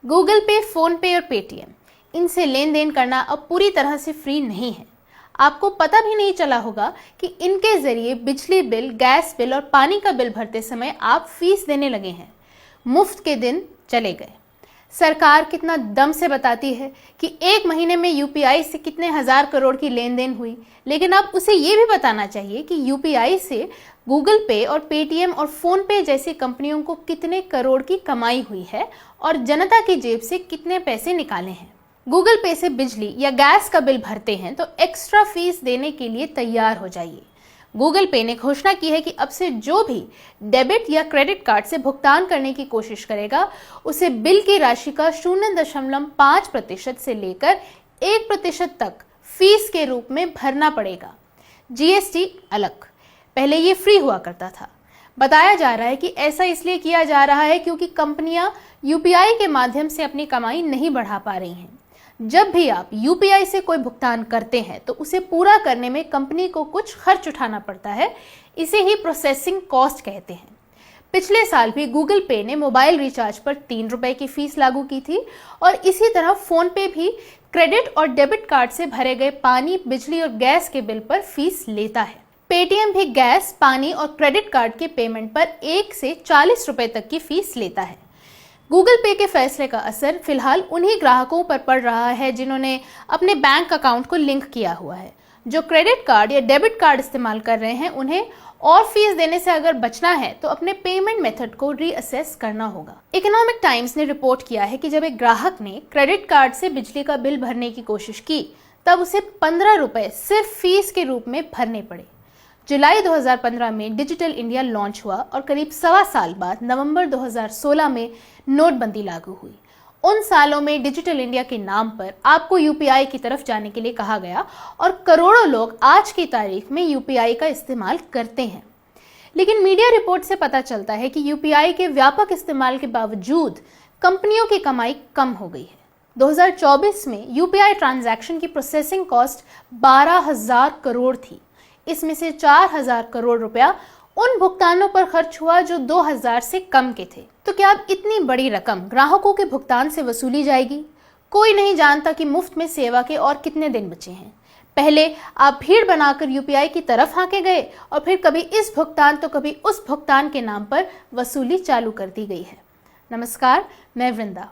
Google पे, phone पे और पेटीएम, इनसे लेन देन करना अब पूरी तरह से फ्री नहीं है। आपको पता भी नहीं चला होगा कि इनके जरिए बिजली बिल, गैस बिल और पानी का बिल भरते समय आप फीस देने लगे हैं। मुफ्त के दिन चले गए। सरकार कितना दम से बताती है कि एक महीने में यूपीआई से कितने हजार करोड़ की लेन देन हुई, लेकिन अब उसे ये भी बताना चाहिए कि यूपीआई से गूगल पे और पेटीएम और फोन पे जैसी कंपनियों को कितने करोड़ की कमाई हुई है और जनता की जेब से कितने पैसे निकाले हैं। गूगल पे से बिजली या गैस का बिल भरते हैं तो एक्स्ट्रा फीस देने के लिए तैयार हो जाइए। गूगल पे ने घोषणा की है कि अब से जो भी डेबिट या क्रेडिट कार्ड से भुगतान करने की कोशिश करेगा उसे बिल की राशि का 0.5% से लेकर 1% तक फीस के रूप में भरना पड़ेगा। जीएसटी अलग, पहले ये फ्री हुआ करता था। बताया जा रहा है कि ऐसा इसलिए किया जा रहा है क्योंकि कंपनियां यूपीआई के माध्यम से अपनी कमाई नहीं बढ़ा पा रही हैं। जब भी आप यूपीआई से कोई भुगतान करते हैं तो उसे पूरा करने में कंपनी को कुछ खर्च उठाना पड़ता है। इसे ही प्रोसेसिंग कॉस्ट कहते हैं। पिछले साल भी गूगल पे ने मोबाइल रिचार्ज पर 3 रुपए की फीस लागू की थी और इसी तरह फोन पे भी क्रेडिट और डेबिट कार्ड से भरे गए पानी, बिजली और गैस के बिल पर फीस लेता है। पेटीएम भी गैस, पानी और क्रेडिट कार्ड के पेमेंट पर 1 से 40 रुपए तक की फीस लेता है। गूगल पे के फैसले का असर फिलहाल उन्हीं ग्राहकों पर पड़ रहा है जिन्होंने अपने बैंक अकाउंट को लिंक किया हुआ है। जो क्रेडिट कार्ड या डेबिट कार्ड इस्तेमाल कर रहे हैं उन्हें और फीस देने से अगर बचना है तो अपने पेमेंट मेथड को रीअसेस करना होगा। इकोनॉमिक टाइम्स ने रिपोर्ट किया है कि जब एक ग्राहक ने क्रेडिट कार्ड से बिजली का बिल भरने की कोशिश की तब उसे 15 रुपए सिर्फ फीस के रूप में भरने पड़े। जुलाई 2015 में डिजिटल इंडिया लॉन्च हुआ और करीब 1.25 साल बाद नवंबर 2016 में नोटबंदी लागू हुई। उन सालों में डिजिटल इंडिया के नाम पर आपको यूपीआई की तरफ जाने के लिए कहा गया और करोड़ों लोग आज की तारीख में यूपीआई का इस्तेमाल करते हैं। लेकिन मीडिया रिपोर्ट से पता चलता है कि यूपीआई के व्यापक इस्तेमाल के बावजूद कंपनियों की कमाई कम हो गई है। 2024 में यूपीआई ट्रांजैक्शन की प्रोसेसिंग कॉस्ट 12,000 करोड़ थी। इसमें से 4,000 करोड़ रुपया उन भुगतानों पर खर्च हुआ जो 2000 से कम के थे। तो क्या अब इतनी बड़ी रकम ग्राहकों के भुगतान से वसूली जाएगी? कोई नहीं जानता कि मुफ्त में सेवा के और कितने दिन बचे हैं। पहले आप भीड़ बनाकर यूपीआई की तरफ हांके गए और फिर कभी इस भुगतान तो कभी उस भुगतान के नाम पर वसूली चालू कर दी गई है। नमस्कार, मैं वृंदा।